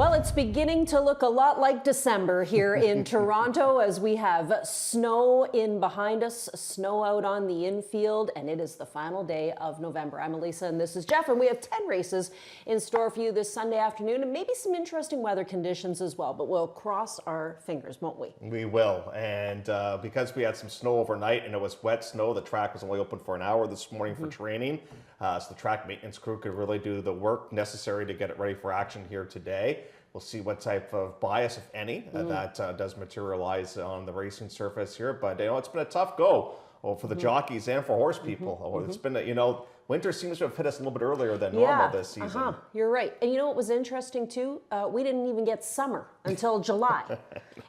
Well, it's beginning to look a lot like December here in Toronto as we have snow in behind us, snow out on the infield, and it is the final day of November. I'm Elisa and this is Jeff, and we have 10 races in store for you this Sunday afternoon and maybe some interesting weather conditions as well, but we'll cross our fingers, won't we? We will, and because we had some snow overnight and it was wet snow, the track was only open for an hour this morning for training, so the track maintenance crew could really do the work necessary to get it ready for action here today. We'll see what type of bias, if any, that does materialize on the racing surface here. But it's been a tough go for the jockeys and for horse people. It's been, winter seems to have hit us a little bit earlier than normal this season. You're right. And you know what was interesting too? We didn't even get summer until July.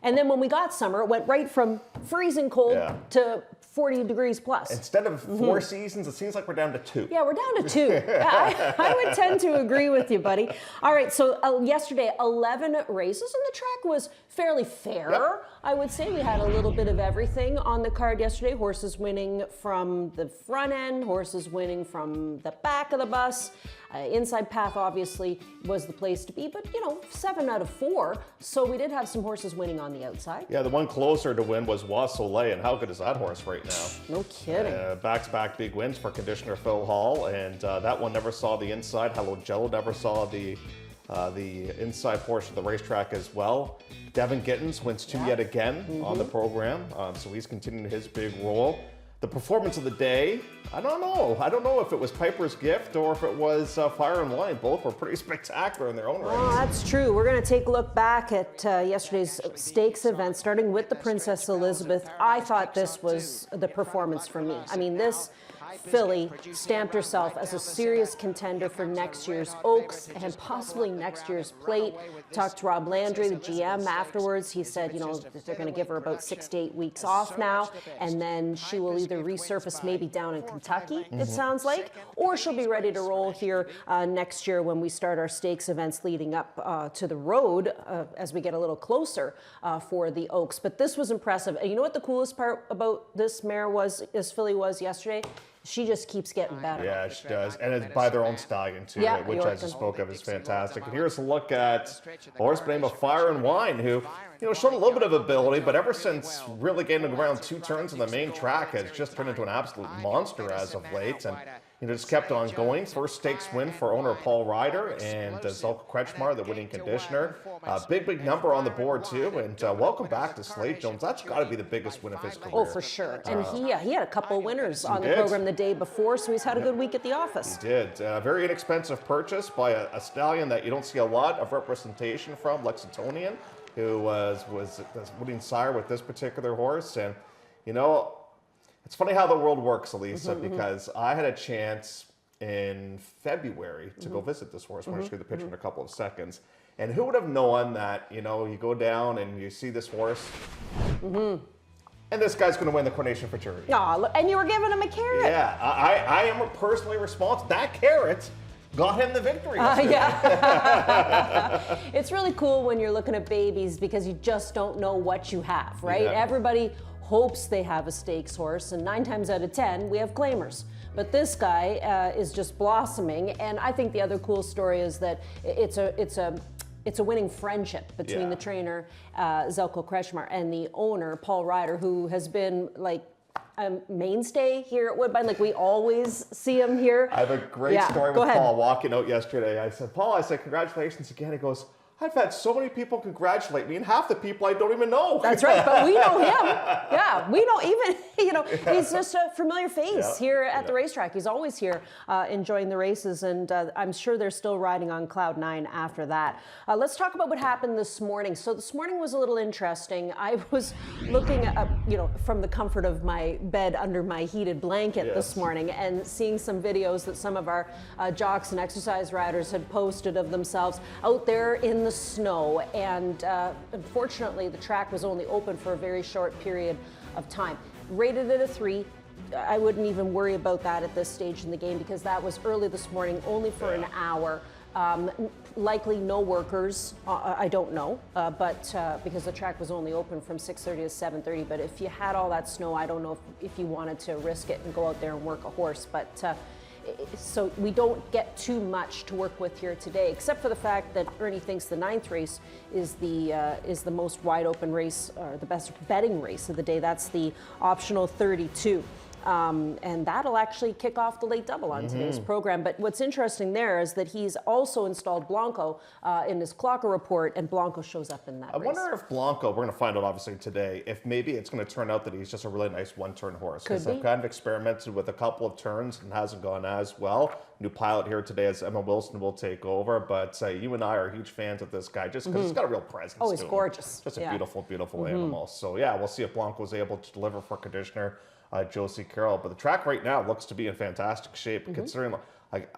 And then when we got summer, it went right from freezing cold to 40 degrees plus. Instead of 4 seasons, it seems like we're down to 2. Yeah, we're down to 2. I would tend to agree with you, buddy. All right, so yesterday, 11 races, and the track was fairly fair. Yep. I would say we had a little bit of everything on the card yesterday. Horses winning from the front end, horses winning from the back of the bus. Inside path obviously was the place to be, but 7 out of 4. So we did have some horses winning on the outside. Yeah, the one closer to win was Was Soleil, and how good is that horse right now? No kidding. Back-to-back big wins for conditioner Phil Hall, and that one never saw the inside. Hello Jello never saw the inside portion of the racetrack as well. Devin Gittins wins 2 yet again on the program, so he's continuing his big role. The performance of the day, I don't know. I don't know if it was Piper's Gift or if it was Fire and Wine. Both were pretty spectacular in their own ways. Oh, that's true. We're going to take a look back at yesterday's stakes event, starting with the Princess Elizabeth. I thought this was the performance for me. I mean, this filly stamped herself as a serious contender for next year's Oaks and possibly next year's Plate. Talked to Rob Landry, the GM, afterwards. He said, they're going to give her about 6 to 8 weeks off now, and then she will either resurface maybe down in Kentucky, it sounds like, or she'll be ready to roll here next year when we start our stakes events leading up to the road as we get a little closer for the Oaks. But this was impressive. And you know what the coolest part about this mare was, this filly was yesterday? She just keeps getting better. Yeah, she does. And it's by their own stallion, too, which I just spoke of is fantastic. And here's a look at a horse by the name of Fire and Wine, who, showed a little bit of ability, but ever since really getting around 2 turns on the main track, has just turned into an absolute monster as of late. And just kept on going. First stakes win for owner Paul Ryder and Zelko Kretschmar, the winning conditioner. Big number on the board too. And welcome back to Slade Jones. That's got to be the biggest win of his career. Oh, for sure. And he had a couple of winners on the program the day before, so he's had a good week at the office. He did. Very inexpensive purchase by a stallion that you don't see a lot of representation from, Lexingtonian, who was the winning sire with this particular horse. And it's funny how the world works, Elisa, because I had a chance in February to go visit this horse. I'm going to show you the picture in a couple of seconds. And who would have known that, you go down and you see this horse, and this guy's going to win the Coronation Futurity. Aw, and you were giving him a carrot. Yeah, I am personally responsible. That carrot got him the victory. It's really cool when you're looking at babies because you just don't know what you have, right? Yeah. Everybody hopes they have a stakes horse, and 9 times out of 10 we have claimers. But this guy is just blossoming, and I think the other cool story is that it's a winning friendship between the trainer Zelko Kretschmar and the owner Paul Ryder, who has been like a mainstay here at Woodbine. Like, we always see him here. I have a great story with Paul walking out yesterday. I said, Paul, congratulations again. He goes, I've had so many people congratulate me, and half the people I don't even know. That's right, but we know him. Yeah, we know he's just a familiar face here at the racetrack. He's always here enjoying the races, and I'm sure they're still riding on cloud 9 after that. Let's talk about what happened this morning. So this morning was a little interesting. I was looking at, from the comfort of my bed under my heated blanket this morning and seeing some videos that some of our jocks and exercise riders had posted of themselves out there in the snow, and unfortunately the track was only open for a very short period of time. Rated at a 3. I wouldn't even worry about that at this stage in the game because that was early this morning, only for an hour. Likely no workers, I don't know, but because the track was only open from 6:30 to 7:30. But if you had all that snow, I don't know if you wanted to risk it and go out there and work a horse. But So we don't get too much to work with here today, except for the fact that Ernie thinks the 9th race is the most wide open race, or the best betting race of the day. That's the optional 32. And that'll actually kick off the late double on today's program. But what's interesting there is that he's also installed Blanco in his Clocker report, and Blanco shows up in that race. I wonder if Blanco, we're going to find out obviously today, if maybe it's going to turn out that he's just a really nice one-turn horse. Because I've kind of experimented with a couple of turns and hasn't gone as well. New pilot here today as Emma Wilson will take over. But you and I are huge fans of this guy just because he's got a real presence. Oh, he's gorgeous. Just a beautiful, beautiful animal. So yeah, we'll see if Blanco is able to deliver for conditioner Josie Carroll. But the track right now looks to be in fantastic shape, considering,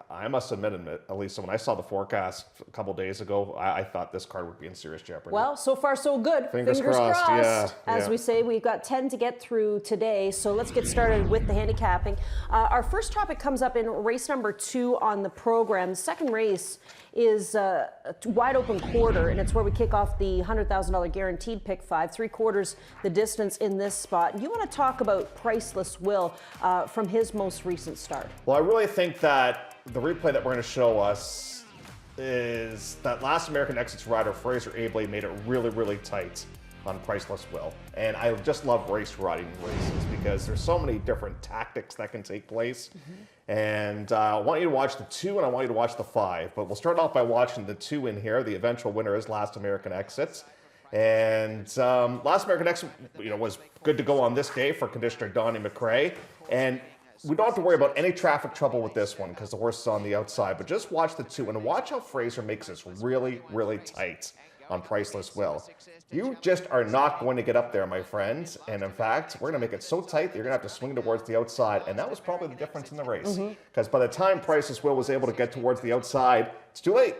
I must admit, Elisa, when I saw the forecast a couple days ago, I thought this card would be in serious jeopardy. Well, so far so good. Fingers crossed. Yeah, as we say, we've got 10 to get through today, so let's get started with the handicapping. Our first topic comes up in race number 2 on the program. The second race is a wide open quarter, and it's where we kick off the $100,000 guaranteed pick 5, 3/4 the distance in this spot. You want to talk about Priceless Will from his most recent start? Well, I really think that the replay that we're going to show us is that last American Exits rider, Fraser Abley, made it really, really tight on Priceless Will. And I just love race riding races because there's so many different tactics that can take place. And I want you to watch the 2 and I want you to watch the 5. But we'll start off by watching the 2 in here. The eventual winner is Last American Exits. And Last American Exit, was good to go on this day for conditioner Donnie McRae. And we don't have to worry about any traffic trouble with this one because the horse is on the outside. But just watch the 2 and watch how Fraser makes this really, really tight on Priceless Will. You just are not going to get up there, my friends. And in fact, we're going to make it so tight that you're going to have to swing towards the outside. And that was probably the difference in the race. Because by the time Priceless Will was able to get towards the outside, it's too late.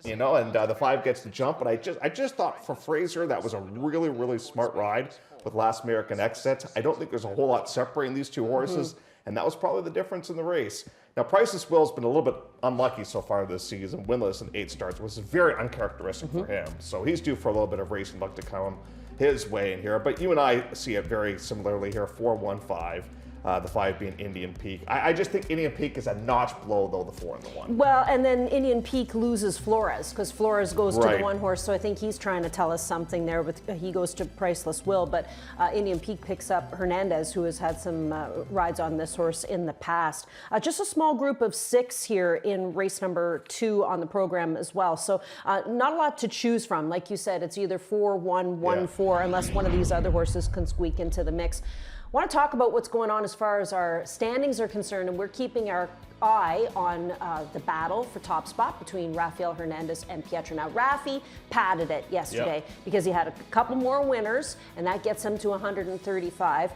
And the 5 gets the jump. But I just thought for Fraser, that was a really, really smart ride with Last American Exit. I don't think there's a whole lot separating these two horses. And that was probably the difference in the race. Now, Priceless Will's been a little bit unlucky so far this season, winless in 8 starts, which is very uncharacteristic for him. So he's due for a little bit of racing luck to come his way in here. But you and I see it very similarly here, 4-1-5. The 5 being Indian Peak. I just think Indian Peak is a notch below, though, the 4 and the 1. Well, and then Indian Peak loses Flores because Flores goes to the 1 horse. So I think he's trying to tell us something there. He goes to Priceless Will, but Indian Peak picks up Hernandez, who has had some rides on this horse in the past. Just a small group of 6 here in race number 2 on the program as well. So not a lot to choose from. Like you said, it's either 4-1, 1-4, unless one of these other horses can squeak into the mix. I want to talk about what's going on as far as our standings are concerned, and we're keeping our eye on the battle for top spot between Rafael Hernandez and Pietro. Now, Rafi padded it yesterday because he had a couple more winners, and that gets him to 135.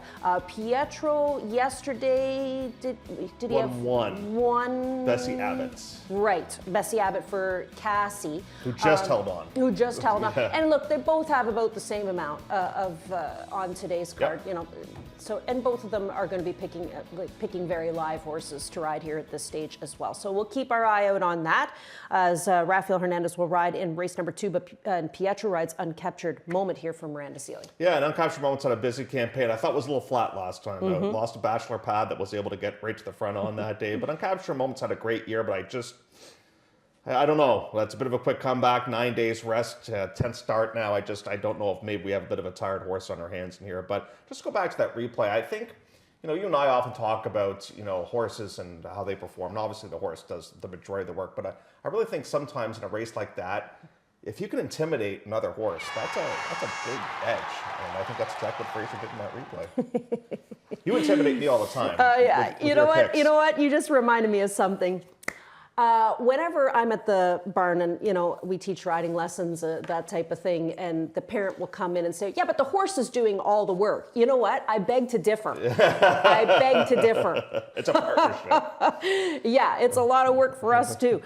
Pietro yesterday, did he have one? Bessie Abbott. Right, Bessie Abbott for Cassie. Who just held on. Who just held on. And look, they both have about the same amount on today's card, So, and both of them are going to be picking very live horses to ride here at this stage as well. So we'll keep our eye out on that as Rafael Hernandez will ride in race number 2, but Pietro rides Uncaptured Moment here from Miranda Sealy. Yeah, and Uncaptured Moment's had a busy campaign. I thought it was a little flat last time. Lost a Bachelor pad that was able to get right to the front on that day. But Uncaptured Moment's had a great year, but I don't know. That's a bit of a quick comeback. 9 days rest, 10th start now. I don't know if maybe we have a bit of a tired horse on our hands in here. But just go back to that replay. I think, you and I often talk about, horses and how they perform. And obviously the horse does the majority of the work. But I really think sometimes in a race like that, if you can intimidate another horse, that's a big edge. And I think that's exactly what Fraser did in that replay. You intimidate me all the time. With you know what? You know what? You just reminded me of something. Whenever I'm at the barn and, we teach riding lessons, that type of thing, and the parent will come in and say, yeah, but the horse is doing all the work. You know what? I beg to differ. I beg to differ. It's a partnership. Yeah, it's a lot of work for us, too.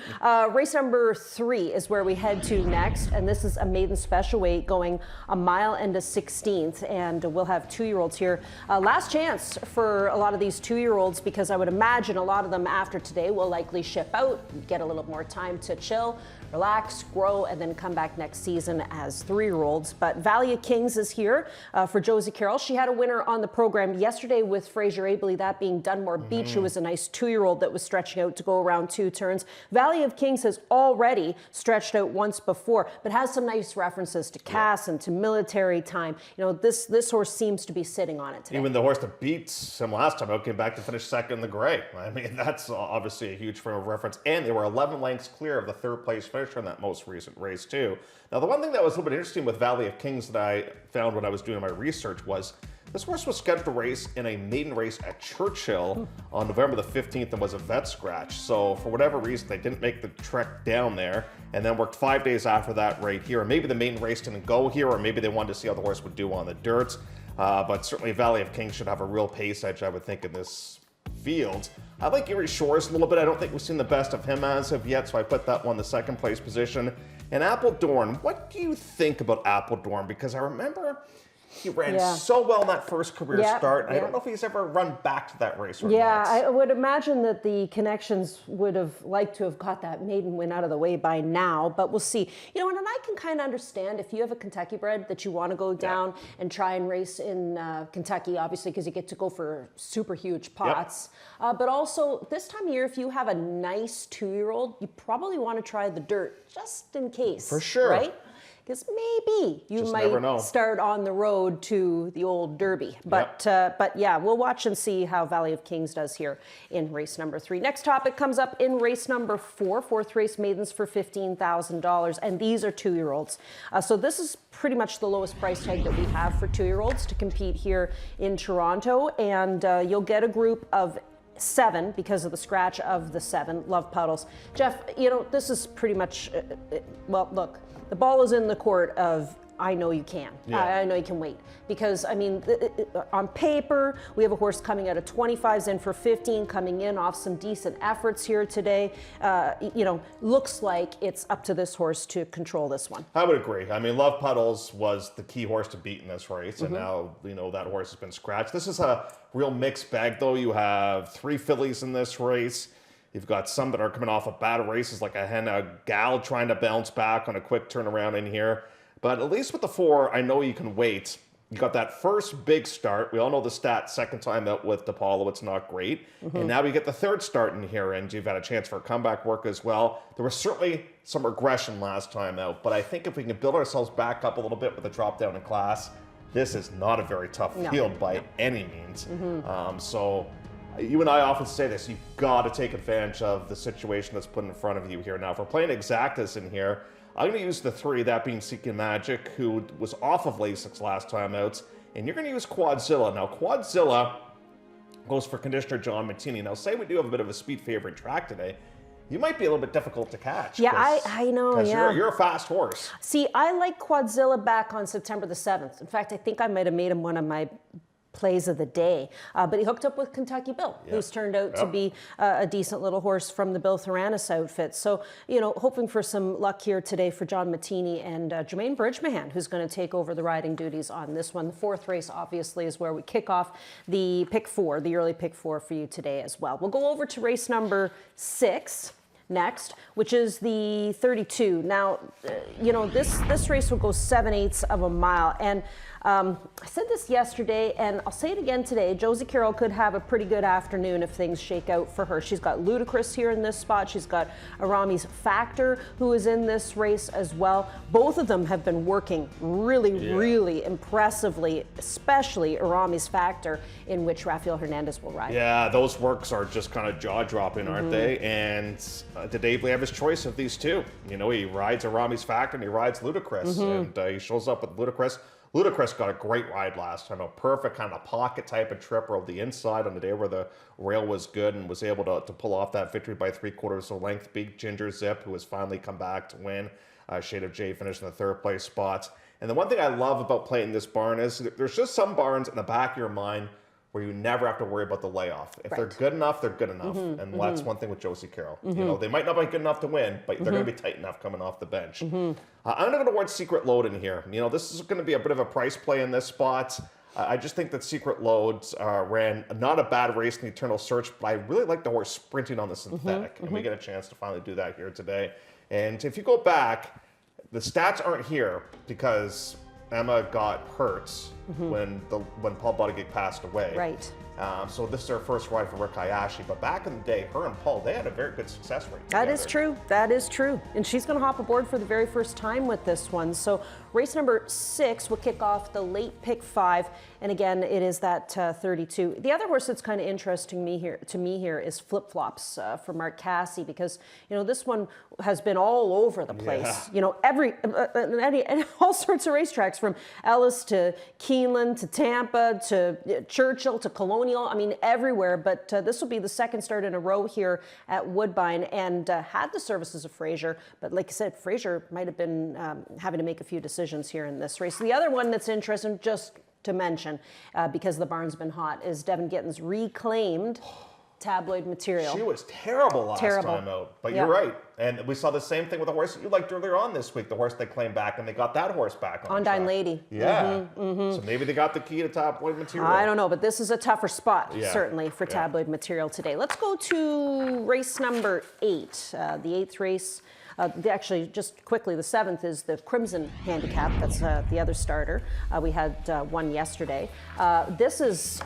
Race number 3 is where we head to next, and this is a maiden special weight going a mile and a 16th, and we'll have 2-year-olds here. Last chance for a lot of these 2-year-olds because I would imagine a lot of them after today will likely ship out. get a little more time to chill, relax, grow, and then come back next season as 3-year-olds. But Valley of Kings is here for Josie Carroll. She had a winner on the program yesterday with Fraser Abley, that being Dunmore Beach, who was a nice 2-year-old that was stretching out to go around 2 turns. Valley of Kings has already stretched out once before, but has some nice references to Cass and to military time. You know, this horse seems to be sitting on it today. Even the horse that beats him last time out came back to finish second in the Grey. I mean, that's obviously a huge frame of reference. And they were 11 lengths clear of the 3rd place finisher in that most recent race too. Now, the one thing that was a little bit interesting with Valley of Kings that I found when I was doing my research was this horse was scheduled to race in a maiden race at Churchill on November the 15th and was a vet scratch. So for whatever reason, they didn't make the trek down there and then worked 5 days after that right here. And maybe the maiden race didn't go here, or maybe they wanted to see how the horse would do on the dirt. But certainly Valley of Kings should have a real pace edge, I would think, in this field. I like Erie Shores a little bit. I don't think we've seen the best of him as of yet, so I put that one in the 2nd place position. And Appledorn, what do you think about Appledorn? Because I remember he ran so well in that first career start. I don't know if he's ever run back to that race or not. I would imagine that the Connections would have liked to have got that maiden win out of the way by now, but we'll see. You know, and I can kind of understand if you have a Kentucky bred that you want to go down and try and race in Kentucky, obviously, because you get to go for super huge pots. But also, this time of year, if you have a nice 2-year-old, you probably want to try the dirt just in case. For sure. Right? Because maybe you might start on the road to the old Derby. But yeah, we'll watch and see how Valley of Kings does here in race number 3. Next topic comes up in race number 4, 4th race maidens for $15,000. And these are 2-year-olds. So this is pretty much the lowest price tag that we have for 2-year-olds to compete here in Toronto. And you'll get a group of 7 because of the scratch of the 7 Love Puddles. Jeff, you know, this is pretty much, well, look. The ball is in the court of I know you can. I know you can wait. Because, I mean, on paper, we have a horse coming out of 25s in for 15, coming in off some decent efforts here today. You know, looks like it's up to this horse to control this one. I would agree. I mean, Love Puddles was the key horse to beat in this race, and now, you know, that horse has been scratched. This is a real mixed bag, though. You have 3 fillies in this race. You've got some that are coming off of bad races, like a Gal trying to bounce back on a quick turnaround in here. But at least with the 4, I know you can wait. You got that first big start. We all know the stat, 2nd time out with DePaulo, it's not great. And now we get the 3rd start in here, and you've had a chance for comeback work as well. There was certainly some regression last time out, but I think if we can build ourselves back up a little bit with the drop down in class, this is not a very tough field by any means. So you and I often say this, you've got to take advantage of the situation that's put in front of you here. Now, if we're playing exactas in here, I'm going to use the 3, that being Seeking Magic, who was off of Lasix last time out, and you're going to use Quadzilla. Now, Quadzilla goes for conditioner John Mattini. Now, say we do have a bit of a speed favoring track today, you might be a little bit difficult to catch. Yeah, I know, Because you're a fast horse. See, I like Quadzilla back on September the 7th. In fact, I think I might have made him one of my plays of the day. But he hooked up with Kentucky Bill, who's turned out to be a decent little horse from the Bill Theranis outfit. So, you know, hoping for some luck here today for John Mattini and Jermaine Bridgemahan, who's going to take over the riding duties on this one. The 4th race, obviously, is where we kick off the pick 4, the early pick 4 for you today as well. We'll go over to race number 6 next, which is the 32. Now, you know, this race will go 7/8 of a mile. And I said this yesterday, and I'll say it again today. Josie Carroll could have a pretty good afternoon if things shake out for her. She's got Ludicrous here in this spot. She's got Arami's Factor, who is in this race as well. Both of them have been working really impressively, especially Arami's Factor, in which Rafael Hernandez will ride. Yeah, those works are just kind of jaw-dropping, aren't they? And did Dave Lee have his choice of these 2? You know, he rides Arami's Factor and he rides Ludicrous, and he shows up with Ludicrous. Ludicrous got a great ride last time, a perfect kind of pocket type of trip over the inside on the day where the rail was good, and was able to pull off that victory by 3/4 of a length. Big Ginger Zip, who has finally come back to win. Shade of J finished in the 3rd place spot. And the one thing I love about playing this barn is there's just some barns in the back of your mind where you never have to worry about the layoff. If they're good enough, they're good enough. And that's one thing with Josie Carroll. You know, they might not be good enough to win, but they're going to be tight enough coming off the bench. I'm going to go towards Secret Load in here. You know, this is going to be a bit of a price play in this spot. I just think that Secret Loads ran not a bad race in the Eternal Search, but I really like the horse sprinting on the synthetic, and we get a chance to finally do that here today. And if you go back, the stats aren't here because Emma got hurt when Paul Buttigieg passed away. Right. So this is her first ride for Rick Hayashi. But back in the day, her and Paul, they had a very good success rate together. That is true. That is true. And she's going to hop aboard for the very first time with this one. So race number 6 will kick off the late pick 5. And again, it is that 32. The other horse that's kind of interesting to me here is Flip Flops for Mark Casse, because, you know, this one has been all over the place. Yeah. You know, all sorts of racetracks, from Ellis to Keeneland to Tampa to Churchill to Colonial. I mean, everywhere. But this will be the second start in a row here at Woodbine, and had the services of Fraser. But like I said, Fraser might have been having to make a few decisions here in this race. The other one that's interesting, just to mention, because the barn's been hot, is Devin Gitten's reclaimed Tabloid Material. She was terrible last time out, but you're right. And we saw the same thing with the horse that you liked earlier on this week, the horse they claimed back, and they got that horse back on Ondine Lady. Yeah. So maybe they got the key to Tabloid Material. I don't know, but this is a tougher spot, certainly, for Tabloid Material today. Let's go to race number 8, the 8th race. Actually, just quickly, the 7th is the Crimson Handicap. That's the other starter. We had one yesterday. This is...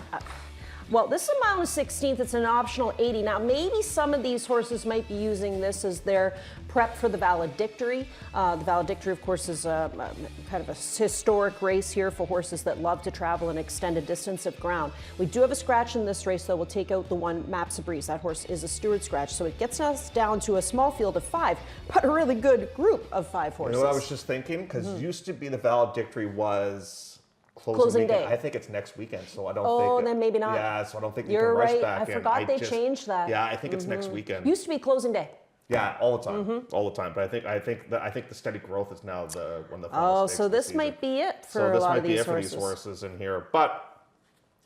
Well, this is a mile and 16th. It's an optional 80. Now, maybe some of these horses might be using this as their prep for the Valedictory. The Valedictory, of course, is kind of a historic race here for horses that love to travel an extended distance of ground. We do have a scratch in this race, though. We'll take out the one Maps of Breeze. That horse is a steward scratch, so it gets us down to a small field of 5, but a really good group of 5 horses. You know what I was just thinking? Because used to be the Valedictory was... Closing day. I think it's next weekend, so I don't think... Oh, then maybe not. Yeah, so I don't think you You're can rush right. back in. I forgot they changed that. Yeah, I think it's next weekend. Used to be closing day. Yeah, all the time, all the time. But I think the steady growth is now one of the final stakes so of the this season. might be it for a lot of these horses. So this might be it for these horses in here. But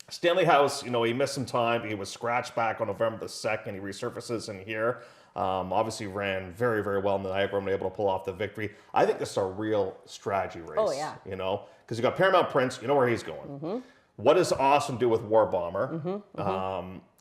Stanley House, you know, he missed some time. He was scratched back on November the 2nd. He resurfaces in here. Obviously ran very, very well in the Niagara and able to pull off the victory. I think this is a real strategy race. Oh, yeah. You know, because you got Paramount Prince, you know where he's going. What does Austin do with War Bomber?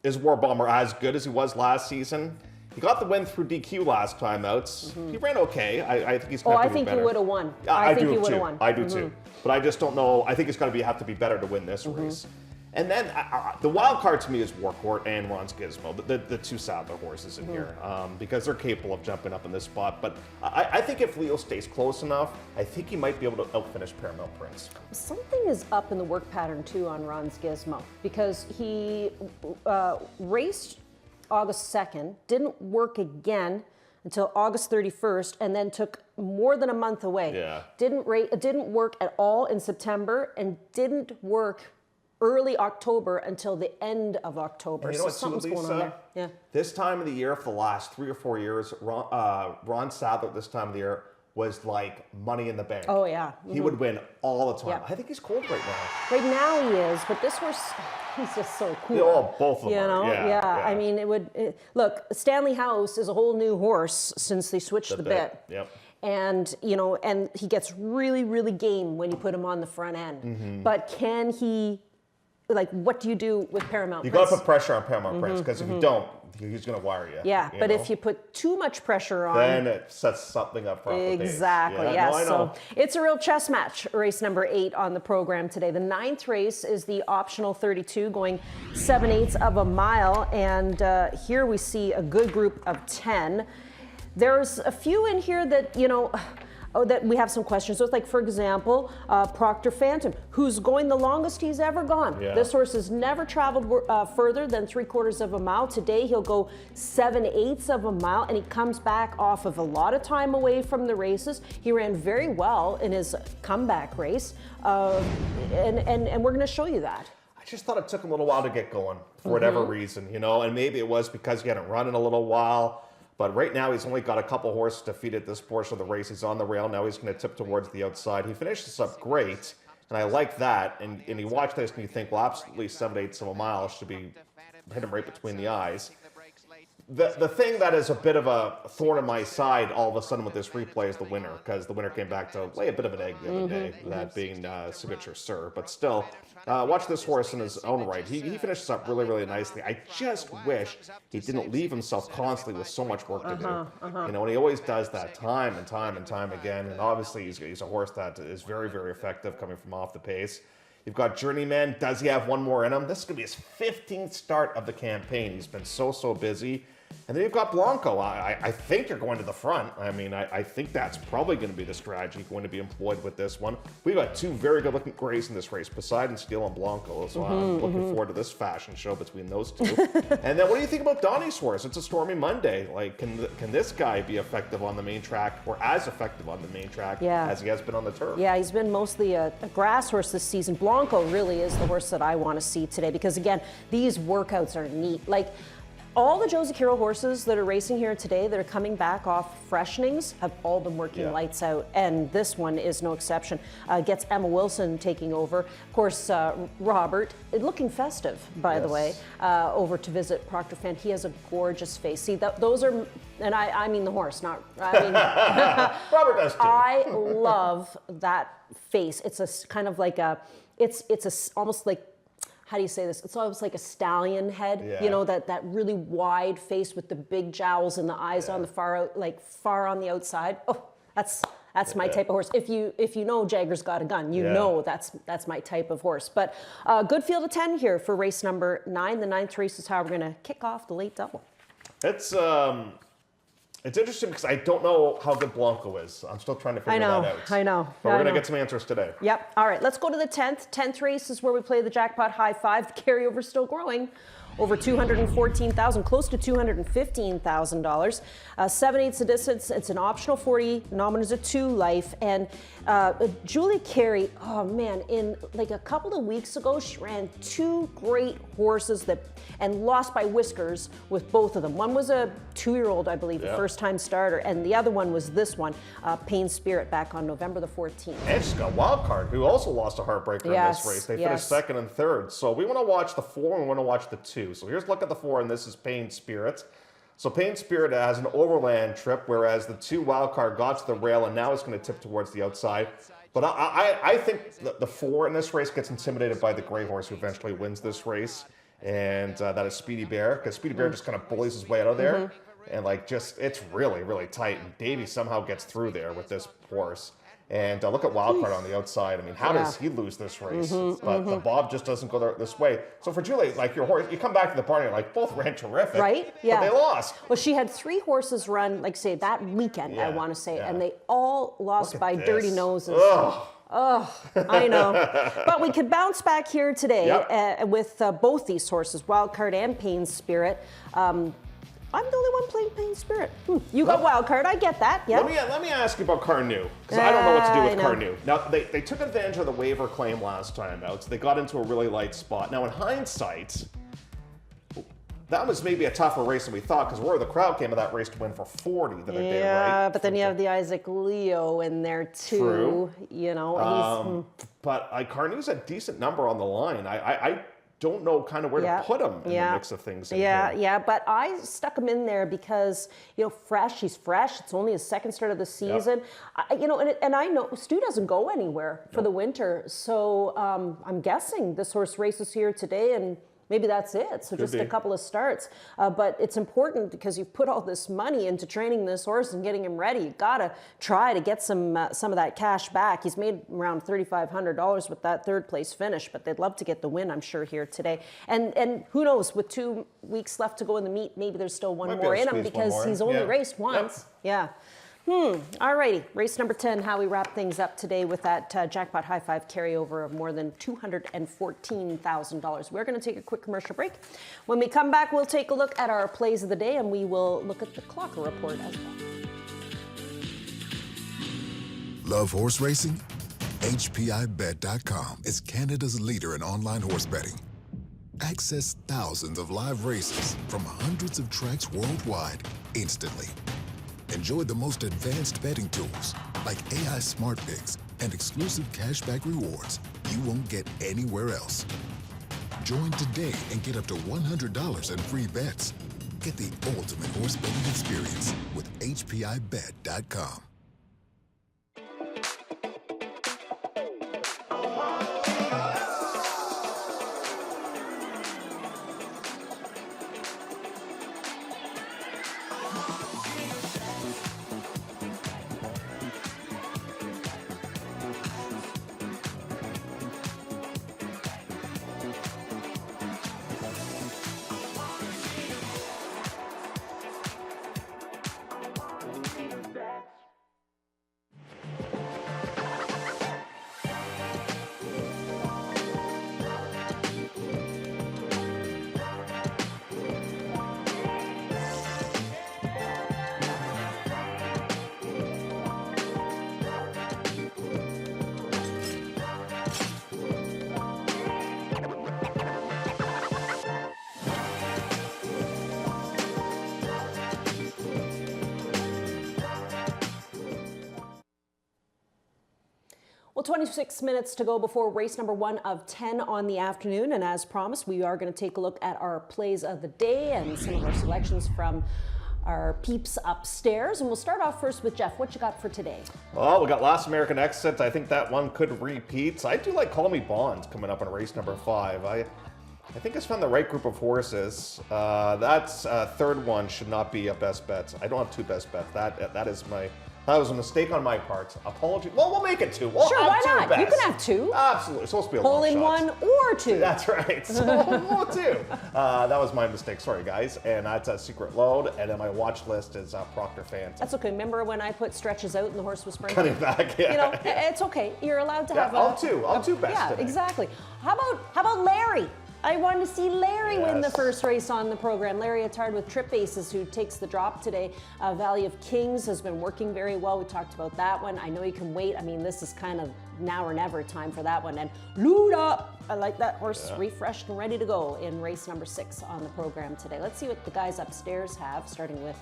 Is War Bomber as good as he was last season? He got the win through DQ last time out. He ran okay. I think he's going to be better. I think he would have won. I think he would have won. I do too. But I just don't know. I think it's going to have to be better to win this race. And then the wild card to me is Warcourt and Ron's Gizmo, the two Sadler horses in here, because they're capable of jumping up in this spot. But I think if Leo stays close enough, I think he might be able to outfinish Paramount Prince. Something is up in the work pattern too on Ron's Gizmo, because he raced August 2nd, didn't work again until August 31st, and then took more than a month away. Yeah. Didn't work at all in September, and didn't work early October until the end of October. And you know so what, something's going on there. Yeah. This time of the year for the last 3 or 4 years, Ron Sadler this time of the year was like money in the bank. Oh, yeah. He would win all the time. Yeah. I think he's cold right now. Right now he is, but this horse, he's just so cool. Oh, both of them are. Yeah. I mean, look, Stanley House is a whole new horse since they switched the bit. Yep. And, you know, and he gets really, really game when you put him on the front end. But can he... Like, what do you do with Paramount Prince? You got to put pressure on Paramount Prince, because if you don't, he's going to wire you. Yeah, but if you put too much pressure on... Then it sets something up for Exactly, yeah. yes. No, I know. So it's a real chess match, race number 8 on the program today. The 9th race is the optional 32, going 7/8 of a mile. And here we see a good group of 10. There's a few in here that, you know... that we have some questions. So it's like, for example, Proctor Phantom, who's going the longest he's ever gone. Yeah. This horse has never traveled further than 3/4 of a mile. Today he'll go 7/8 of a mile, and he comes back off of a lot of time away from the races. He ran very well in his comeback race, and we're going to show you that. I just thought it took him a little while to get going for whatever reason, you know, and maybe it was because he hadn't run in a little while. But right now, he's only got a couple horses to feed at this portion of the race. He's on the rail. Now he's going to tip towards the outside. He finished this up great, and I like that. And you watch this, and you think, well, absolutely 7/8 of a mile should be hit him right between the eyes. The thing that is a bit of a thorn in my side all of a sudden with this replay is the winner, because the winner came back to lay a bit of an egg the other day, that being Signature Sir. But still, watch this horse in his own right. He finishes up really, really nicely. I just wish he didn't leave himself constantly with so much work to do. You know, and he always does that time and time and time again. And obviously, he's a horse that is very, very effective coming from off the pace. You've got Journeyman. Does he have one more in him? This is going to be his 15th start of the campaign. He's been so busy. And then you've got Blanco. I think you're going to the front. I mean, I think that's probably going to be the strategy going to be employed with this one. We've got two very good-looking grays in this race, Poseidon, Steel, and Blanco. So I'm looking forward to this fashion show between those two. And then what do you think about Donnie's horse? It's a stormy Monday. Like, can this guy be effective on the main track, or as effective on the main track as he has been on the turf? Yeah, he's been mostly a grass horse this season. Blanco really is the horse that I want to see today, because, again, these workouts are neat. Like, all the Josie Kiro horses that are racing here today that are coming back off freshenings have all been working lights out, and this one is no exception. Gets Emma Wilson taking over. Of course, Robert, looking festive, by the way, over to visit Proctor Fan. He has a gorgeous face. See, those are, and I mean the horse, not, I mean. Robert does too. I love that face. It's a kind of like a, it's almost like, how do you say this? It's almost like a stallion head, you know, that really wide face with the big jowls and the eyes on the far on the outside. Oh, that's my type of horse. If you know Jagger's Got a Gun, you know that's my type of horse. But good field of 10 here for race number 9. The 9th race is how we're going to kick off the late double. It's interesting because I don't know how good Blanco is. I'm still trying to figure that out. I know. But we're going to get some answers today. Yep. All right, let's go to the 10th. 10th race is where we play the jackpot high five. The carryover still growing. Over $214,000, close to $215,000. 7/8 the distance. It's an optional 40. Nominal is a 2 life. And Julie Carey, oh man, in like a couple of weeks ago, she ran 2 great horses and lost by whiskers with both of them. One was a 2-year-old, I believe, a first-time starter, and the other one was this one, Pain Spirit, back on November the 14th. And she's got Wildcard, who also lost a heartbreaker in this race. They finished 2nd and 3rd. So we want to watch the 4 and we want to watch the 2. So here's a look at the 4, and this is Pain Spirit. So Pain Spirit has an overland trip, whereas the 2 Wildcard got to the rail, and now it's going to tip towards the outside. But I think the 4 in this race gets intimidated by the gray horse who eventually wins this race, and that is Speedy Bear, because Speedy Bear just kind of bullies his way out of there, and like it's really, really tight, and Davey somehow gets through there with this horse. And look at Wildcard on the outside. I mean, how does he lose this race? But the Bob just doesn't go this way. So for Julie, like your horse, you come back to the party, like both ran terrific. Right? Yeah. But they lost. Well, she had 3 horses run, like say, that weekend, I want to say, and they all lost by dirty noses. Ugh. Oh, I know. But we could bounce back here today with both these horses, Wildcard and Pain Spirit. I'm the only one playing Pain Spirit. You got Wildcard, I get that. Yeah. Let me ask you about Carnu, because I don't know what to do with Carnu. Now, they took advantage of the waiver claim last time out, so they got into a really light spot. Now, in hindsight, that was maybe a tougher race than we thought, because where the crowd came of that race to win for 40 the other day, right? Yeah, but then you have the Isaac Leo in there too. True. You know, but Carnu's a decent number on the line. I don't know kind of where to put him in the mix of things. Yeah, but I stuck him in there because, you know, he's fresh. It's only his 2nd start of the season. You know, and I know Stu doesn't go anywhere for the winter. So I'm guessing this horse races here today, and maybe that's it. So just a couple of starts. But it's important because you've put all this money into training this horse and getting him ready. You gotta try to get some of that cash back. He's made around $3,500 with that 3rd place finish, but they'd love to get the win, I'm sure, here today. And who knows, with 2 weeks left to go in the meet, maybe there's still one more in him because he's only raced once. Yeah. All righty, race number 10, how we wrap things up today with that jackpot high five carryover of more than $214,000. We're going to take a quick commercial break. When we come back, we'll take a look at our plays of the day, and we will look at the Clocker report as well. Love horse racing? HPIBet.com is Canada's leader in online horse betting. Access thousands of live races from hundreds of tracks worldwide instantly. Enjoy the most advanced betting tools like AI Smart Picks and exclusive cashback rewards you won't get anywhere else. Join today and get up to $100 in free bets. Get the ultimate horse betting experience with HPIBet.com. Well, 26 minutes to go before race number 1 of 10 on the afternoon. And as promised, we are going to take a look at our plays of the day and some of our selections from our peeps upstairs. And we'll start off first with Jeff. What you got for today? Well, we got Last American Exit. I think that one could repeat. I do like Call Me Bonds coming up in race number 5. I think it's found the right group of horses. That's third one should not be a best bet. I don't have 2 best bets. That was a mistake on my part. Apology. Well, we'll make it 2. We'll Sure, have why 2 not? bets. You can have 2. Absolutely. It's supposed to be a Hole long in shot. 1 or 2. That's right. So we'll 2. That was my mistake. Sorry, guys. And that's a Secret Load. And then my watch list is Proctor Phantom. That's okay. Remember when I put stretches out and the horse was sprinting? Cutting back, yeah. You know, it's okay. You're allowed to have I'll 2 bets Yeah, today. exactly. How about Larry? I wanted to see Larry win the first race on the program. Larry Attard with Trip Aces, who takes the drop today. Valley of Kings has been working very well. We talked about that one. I know you can wait. I mean, this is kind of now or never time for that one. And Luda, I like that horse, refreshed and ready to go in race number 6 on the program today. Let's see what the guys upstairs have, starting with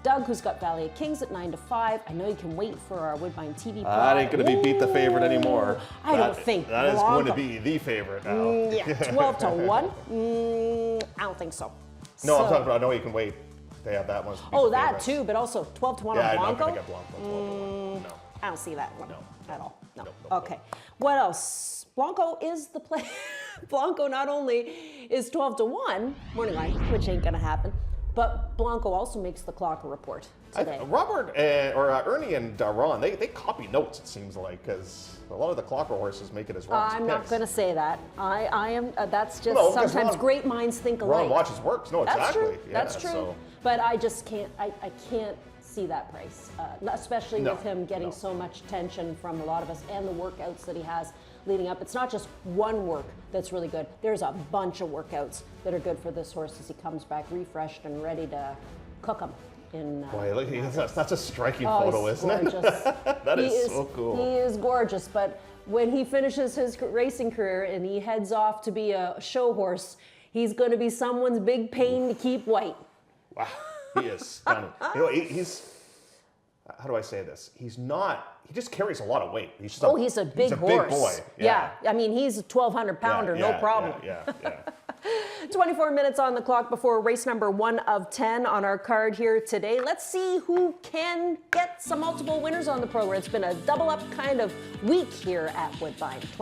Doug, who's got Valley of Kings at 9 to 5. I know you can wait for our Woodbine TV plot. That ain't going to be beat the favorite anymore. I don't think that is going to be the favorite now. Yeah, 12 to 1. I don't think so. No, I'm talking about. I know you can wait. They have that one. Oh, that too, but also 12 to 1 on I'm Blanco. not going to get Blanco. 12 to 1. No. I don't see that one at all. No. Nope. Okay. What else? Blanco is the play. Blanco not only is 12 to 1 morning line, which ain't going to happen, but Blanco also makes the Clocker report today. Robert Ernie and Ron, they copy notes, it seems like, because a lot of the Clocker horses make it as Ron's I'm not picks. going to say that. I am. That's just No, 'cause sometimes Ron- great minds think alike. Ron watches works. No, That's exactly. true. Yeah, That's true. so- But I just can't. I can't see that price, especially No, with him getting no. so much attention from a lot of us and the workouts that he has leading up. It's not just one work that's really good. There's a bunch of workouts that are good for this horse as he comes back refreshed and ready to cook him. Boy, look, that's a striking Oh, photo, he's isn't gorgeous. it? That is so cool. He is gorgeous, but when he finishes his racing career and he heads off to be a show horse, he's going to be someone's big pain to keep white. Wow, he is stunning. You know, he's, how do I say this? He just carries a lot of weight. He's just He's a big horse. Big boy. Yeah. I mean, he's a 1,200 pounder, no problem. Yeah. 24 minutes on the clock before race number 1 of 10 on our card here today. Let's see who can get some multiple winners on the program. It's been a double up kind of week here at Woodbine.